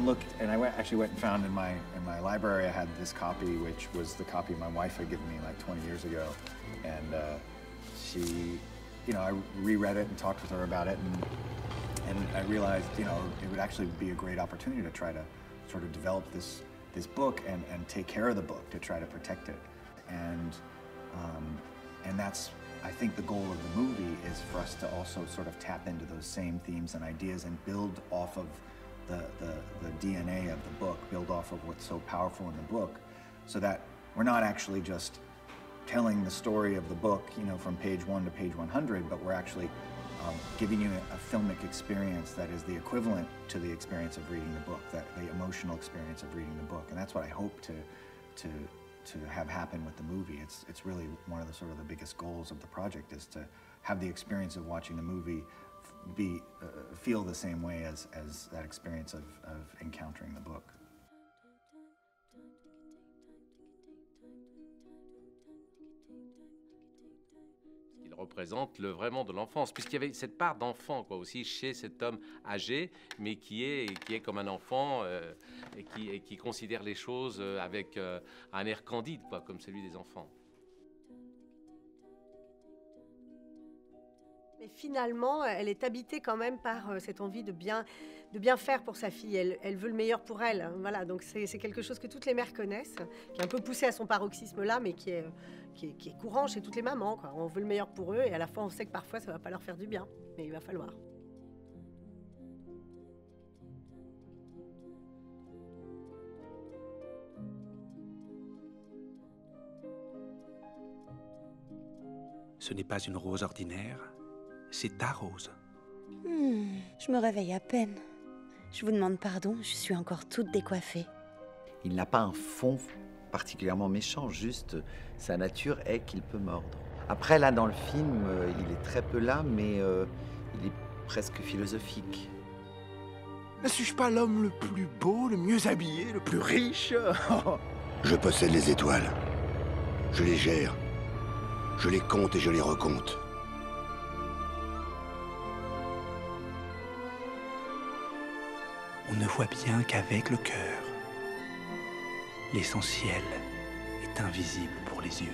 and looked, and actually went and found in my library, I had this copy, which was the copy my wife had given me like 20 years ago, and she, you know, I reread it and talked with her about it, and I realized, you know, it would actually be a great opportunity to try to sort of develop this book and take care of the book, to try to protect it, and that's, I think, the goal of the movie is for us to also sort of tap into those same themes and ideas and build off of the DNA of the book, build off of what's so powerful in the book, so that we're not actually just telling the story of the book, you know, from page 1 to page 100, but we're actually giving you a filmic experience that is the equivalent to the experience of reading the book, the emotional experience of reading the book, and that's what I hope to have happen with the movie. It's really one of the sort of the biggest goals of the project, is to have the experience of watching the movie feel the same way as that experience of encountering the book. Il représente vraiment de l'enfance, puisqu'il y avait cette part d'enfant aussi chez cet homme âgé, mais qui est comme un enfant et qui considère les choses avec un air candide, comme celui des enfants. Mais finalement, elle est habitée quand même par cette envie de bien faire pour sa fille. Elle veut le meilleur pour elle. Hein, voilà, donc c'est quelque chose que toutes les mères connaissent, qui est un peu poussé à son paroxysme là, mais qui est courant chez toutes les mamans, quoi. On veut le meilleur pour eux et à la fois on sait que parfois ça va pas leur faire du bien, mais il va falloir. Ce n'est pas une rose ordinaire, c'est ta rose. Je me réveille à peine. Je vous demande pardon, je suis encore toute décoiffée. Il n'a pas un fond particulièrement méchant, juste sa nature est qu'il peut mordre. Après, là, dans le film, il est très peu là, mais il est presque philosophique. Ne suis-je pas l'homme le plus beau, le mieux habillé, le plus riche? Je possède les étoiles. Je les gère. Je les compte et je les recompte. On ne voit bien qu'avec le cœur. L'essentiel est invisible pour les yeux.